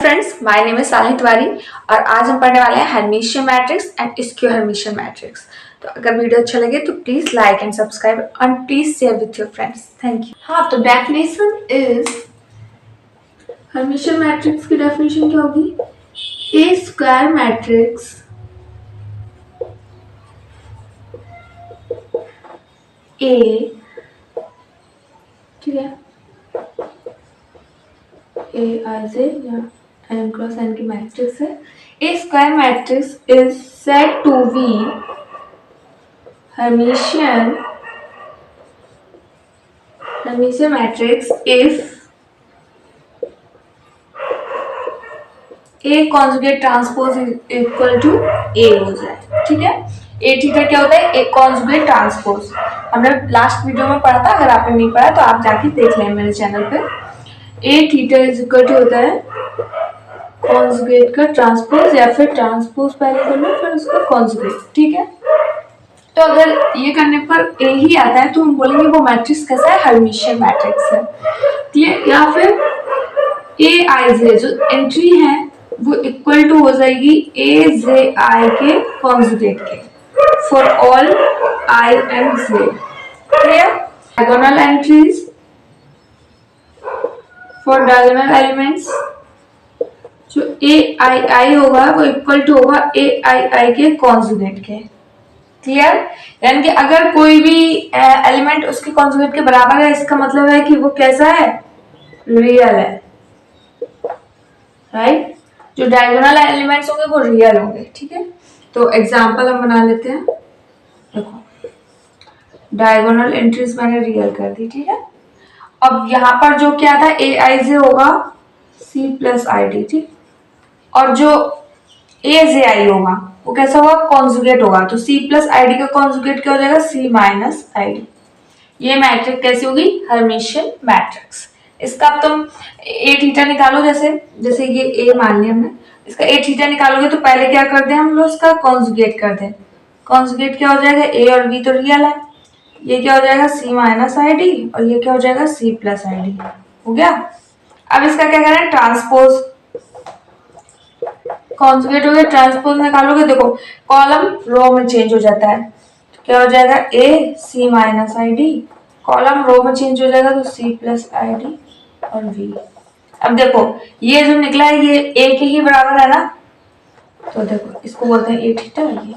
Friends, my name is Salini Tiwari और आज हम पढ़ने वाले हैं Hermitian matrix and skew Hermitian matrix. तो अगर वीडियो अच्छा लगे तो please like and subscribe and please share with your friends. Thank you. हाँ, तो डेफिनेशन इज, हर्मिशियन मैट्रिक्स की डेफिनेशन क्या होगी? ए स्क्वायर मैट्रिक्स ए, ठीक है, ए आई जे या एन क्रॉस एन की मैट्रिक्स है। ए square matrix is said to be Hermitian matrix if A conjugate transpose is equal to A हो जाए, ठीक है। A थीटा क्या होता है? A conjugate transpose। हमने लास्ट वीडियो में पढ़ा था, अगर आपने नहीं पढ़ा तो आप जाके देख लें मेरे चैनल पे। A theta is equal to होता है कॉन्जुगेट का ट्रांसपोज, या फिर ट्रांसपोज पहले कर लो फिर उसका कॉन्जुगेट, ठीक है। तो अगर ये करने पर ए ही आता है तो हम बोलेंगे वो मैट्रिक्स कैसा है? हर्मिशियन मैट्रिक्स है, क्लियर। या फिर ए आई जे जो एंट्री है वो इक्वल टू हो जाएगी ए जे आई के कॉन्जुगेट के for all I and J, clear. Diagonal entries for diagonal elements जो ए आई आई होगा वो इक्वल टू होगा ए आई आई के कॉन्जुगेट के, क्लियर। यानी कि अगर कोई भी एलिमेंट उसके कॉन्जुगेट के बराबर है, इसका मतलब है कि वो कैसा है? रियल है, राइट। जो डायगोनल एलिमेंट्स होंगे वो रियल होंगे, ठीक है। तो एग्जांपल हम बना लेते हैं। देखो, डायगोनल एंट्रीज मैंने रियल कर दी, ठीक है। अब यहाँ पर जो क्या था, ए आई जे होगा सी प्लस आई डी, ठीक। और जो ए जे आई होगा वो कैसा होगा? कॉन्जुगेट होगा। तो सी प्लस आई डी का कॉन्जुगेट क्या हो जाएगा? सी माइनस आई डी। ये मैट्रिक्स कैसी होगी? Hermitian matrix. इसका अब तुम ए थीटा निकालो, जैसे ये ए मान लिया हमने, इसका ए थीटा निकालोगे तो पहले क्या कर दे हम लोग? इसका कॉन्जुगेट कर दे। कॉन्जुगेट क्या हो जाएगा? ए और बी तो रियल है, ये क्या हो जाएगा? सी माइनस आई डी, और ये क्या हो जाएगा? सी प्लस आई डी, हो गया। अब इसका क्या करें? ट्रांसपोज। कॉन्जुगेट हो गया, ट्रांसपोज निकालोगे, देखो कॉलम रो में चेंज हो जाता है, तो क्या हो जाएगा? A C minus I D, column row में चेंज हो जाएगा तो सी प्लस आई डी और वी। अब देखो ये जो निकला है ये ए के ही बराबर है ना, तो देखो इसको बोलते हैं ए थीटा। ये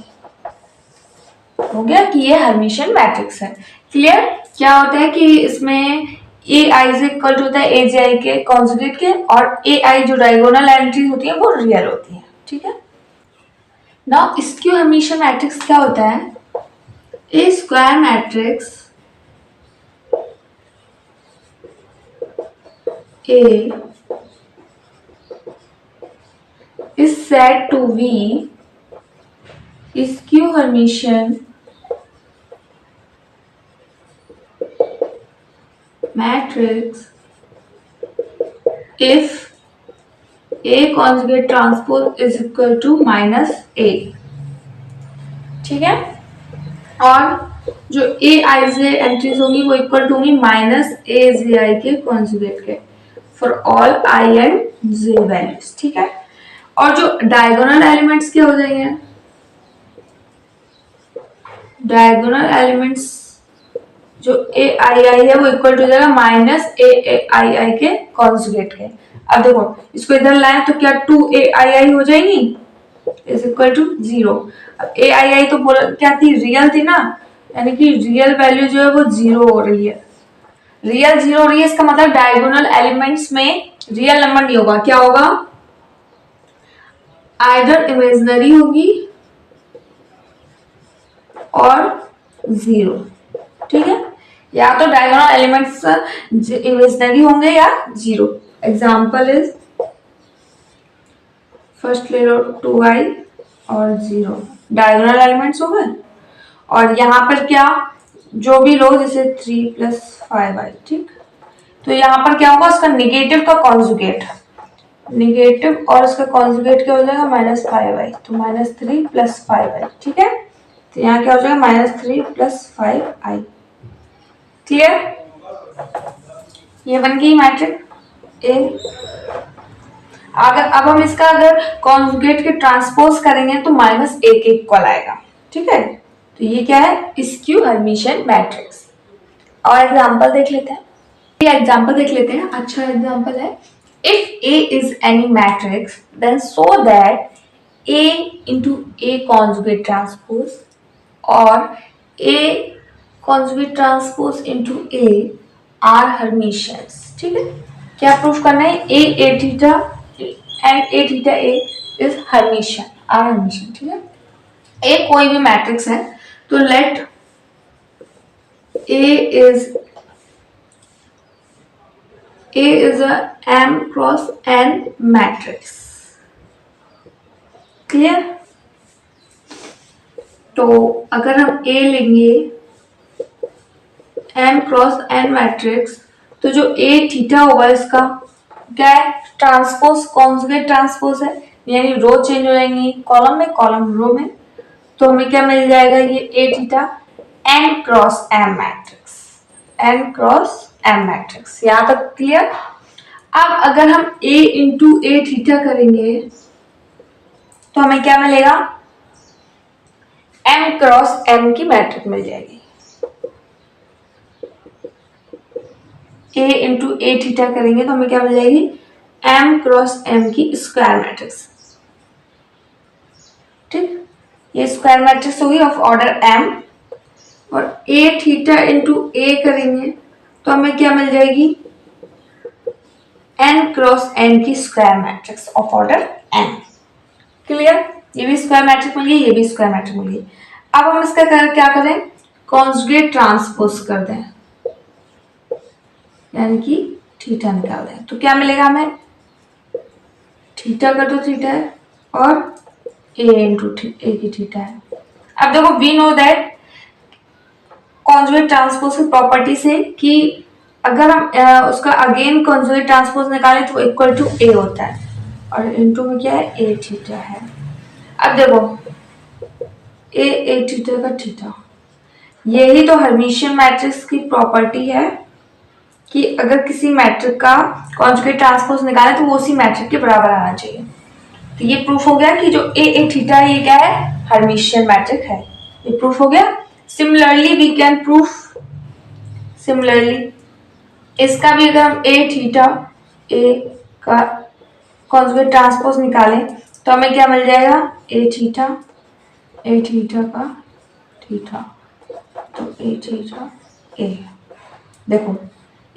हो गया कि ये हर्मिशियन मैट्रिक्स है, क्लियर। क्या होता है कि इसमें ए आई से इक्वल होता है ए जे आई के कॉन्जुगेट के, और ए आई जो डायगोनल एंट्री होती है वो रियल होती है, ठीक है। नाउ स्क्यू हर्मिशियन मैट्रिक्स क्या होता है? ए square matrix A is said to be skew Hermitian matrix if A conjugate transpose is equal to minus A, ठीक है। और जो ए आई जे एंट्रीज होंगी वो इक्वल टू होंगी माइनस ए जे आई के कॉन्जुगेट के for all I and J values, ठीक है। और जो डायगोनल एलिमेंट्स क्या हो जाएंगे? डायगोनल एलिमेंट्स जो ए आई आई है वो इक्वल टू हो जाएगा माइनस ए आई आई के कॉन्जुगेट के। अब देखो इसको इधर लाए तो क्या 2 आई आई हो जाएगी इज इक्वल टू 0। अब ए आई आई तो क्या थी? रियल थी ना, यानी कि रियल वैल्यू जो है वो 0 हो रही है। रियल 0 हो रही है, इसका मतलब डायगोनल एलिमेंट्स में रियल नंबर नहीं होगा। क्या होगा? आइदर इमेजिनरी होगी और 0, ठीक है। या तो डायगोनल एलिमेंट्स इमेजिनरी होंगे या 0। एग्जाम्पल इज, फर्स्ट ले लो 2i और 0 डायगोनल एलिमेंट्स हो गए, और यहाँ पर क्या जो भी लो जैसे 3 प्लस 5i, ठीक। तो यहाँ पर क्या होगा? उसका निगेटिव का कॉन्जुगेट, निगेटिव और उसका कॉन्जुगेट क्या हो जाएगा? माइनस 5i, तो माइनस 3 प्लस 5i, ठीक है। तो यहाँ क्या हो जाएगा? Minus 3 plus 5i, clear. ये बन गई मैट्रिक्स ए। अगर अब हम इसका अगर कॉन्जुगेट के ट्रांसपोज करेंगे तो माइनस ए के इक्वल आएगा, ठीक है। तो ये क्या है, स्क्यू हर्मिशियन मैट्रिक्स। और एग्जांपल देख लेते हैं, ये एग्जांपल देख लेते हैं, अच्छा एग्जांपल है। If A is any matrix then so that A into A conjugate transpose और A conjugate transpose into A are Hermitians, ठीक है। क्या प्रूफ करना है, A theta and A theta A is Hermitian, are Hermitian, ठीक है। A कोई भी मैट्रिक्स है तो let A is a M cross N matrix, clear. तो अगर हम A लेंगे M क्रॉस N मैट्रिक्स, तो जो A थीटा होगा इसका क्या है, ट्रांसपोज, कॉन्जुगेट ट्रांसपोज है, यानी रो चेंज हो जाएंगी, कॉलम में कॉलम रो में। तो हमें क्या मिल जाएगा, ये A theta N cross M matrix, N cross M matrix, यहां तक क्लियर। अब अगर हम A इंटू ए थीटा करेंगे तो हमें क्या मिलेगा, M क्रॉस M की मैट्रिक्स मिल जाएगी। A इंटू ए थीटा करेंगे तो हमें क्या मिल जाएगी, M क्रॉस M की स्क्वायर मैट्रिक्स, ठीक। ये स्क्वायर मैट्रिक्स होगी ऑफ ऑर्डर M। और A थीटा इंटू A करेंगे तो हमें क्या मिल जाएगी, n क्रॉस n की square matrix of order n, clear. ये भी स्क्वायर मैट्रिक्स मिल गई, ये भी स्क्वायर मैट्रिक्स मिल गई। अब हम इसका क्या करें, कॉन्जुगेट ट्रांसपोज कर दें, यानी कि थीटा निकाल दें। तो क्या मिलेगा हमें, थीटा का तो थीटा है और a इंटू ए की थीटा है। अब देखो we know that conjugate transpose की प्रॉपर्टी से कि अगर हम उसका अगेन कॉन्जुगेट ट्रांसपोज निकालें तो इक्वल टू ए होता है, और इनटू में क्या है, ए थीटा है। अब देखो ए थीटा का थीटा, यही तो हर्मिशियन मैट्रिक्स की प्रॉपर्टी है कि अगर किसी मैट्रिक का कॉन्जुगेट ट्रांसपोज निकालें तो वो उसी मैट्रिक के बराबर आना चाहिए। तो ये प्रूफ हो गया कि जो ए थीटा है ये क्या है, हर्मिशियन मैट्रिक है, ये प्रूफ हो गया। Similarly we can proof, similarly इसका भी अगर हम ए थीटा ए का कॉन्जुगेट ट्रांसपोज निकालें तो हमें क्या मिल जाएगा, ए थीटा का थीटा, तो ए थीटा ए। देखो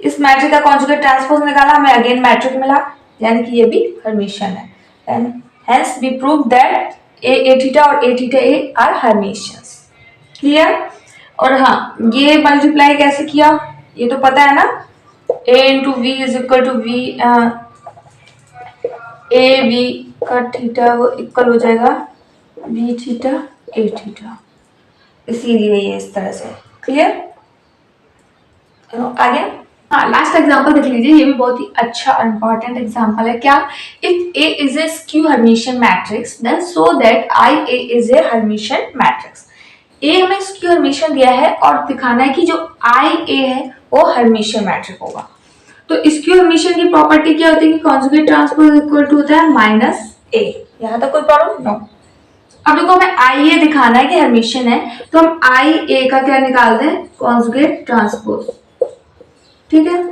इस मैट्रिक का कॉन्जुगेट ट्रांसपोज निकाला, हमें अगेन मैट्रिक मिला, यानी कि ये भी हर्मिशियन है, and hence we prove that A theta और A theta A R Hermitians, clear. और हाँ, ये मल्टीप्लाई कैसे किया ये तो पता है ना, a into V is equal to V, A V का थीटा वो इक्वल हो जाएगा वी थीटा ए थीटा, इसीलिए ये इस तरह से, क्लियर। आगे हाँ, लास्ट एग्जांपल देख लीजिए, ये भी बहुत ही अच्छा और इंपॉर्टेंट एग्जांपल है। क्या, if A is a skew Hermitian matrix then so that I A is a Hermitian matrix. A हमें स्क्यू हर्मिशियन दिया है और दिखाना है कि जो आई ए है वो हर्मिशियन मैट्रिक होगा। तो स्क्यू हर्मिशियन की प्रॉपर्टी क्या होती है कि कॉन्जुगेट ट्रांसपोज इक्वल टू होता है माइनस ए। यहाँ तक कोई प्रॉब्लम नो। अब देखो हमें आई ए दिखाना है कि हर्मिशियन है, तो हम आई ए का क्या निकाल दें, कॉन्जुगेट ट्रांसपोज, ठीक है।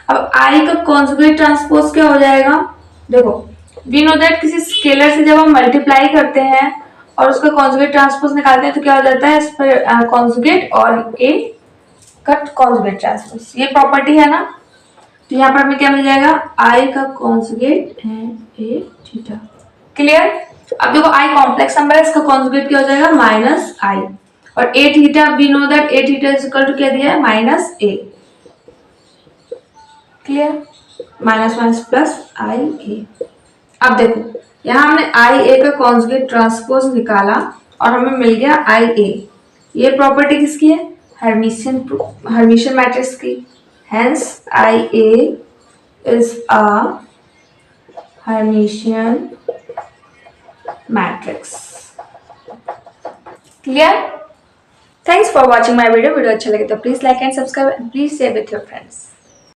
अब आई का कॉन्जुगेट ट्रांसपोज क्या हो जाएगा, देखो वी नो दैट किसी स्केलर से जब हम मल्टीप्लाई करते हैं और उसका कॉन्जुगेट ट्रांसपोज निकालते हैं तो क्या हो जाता है, इस पर कॉन्जुगेट और ए कट कॉन्जुगेट ट्रांसपोज, ये प्रॉपर्टी है ना। तो यहाँ पर हमें क्या मिल जाएगा, आई का conjugate and A theta, clear. अब देखो आई कॉम्प्लेक्स नंबर है, इसका कॉन्जुगेट क्या हो जाएगा, माइनस आई, और A theta we know that A theta is equal to क्या दिया है, minus A, clear. Minus minus plus I A. अब देखो यहाँ हमने आई ए का कॉन्जुगेट ट्रांसपोज निकाला और हमें मिल गया आई ए। ये प्रॉपर्टी किसकी है, हर्मिशियन मैट्रिक्स की, hence I A is a Hermitian matrix, clear. Thanks for watching my video अच्छा लगे तो please like and subscribe and please share with your friends.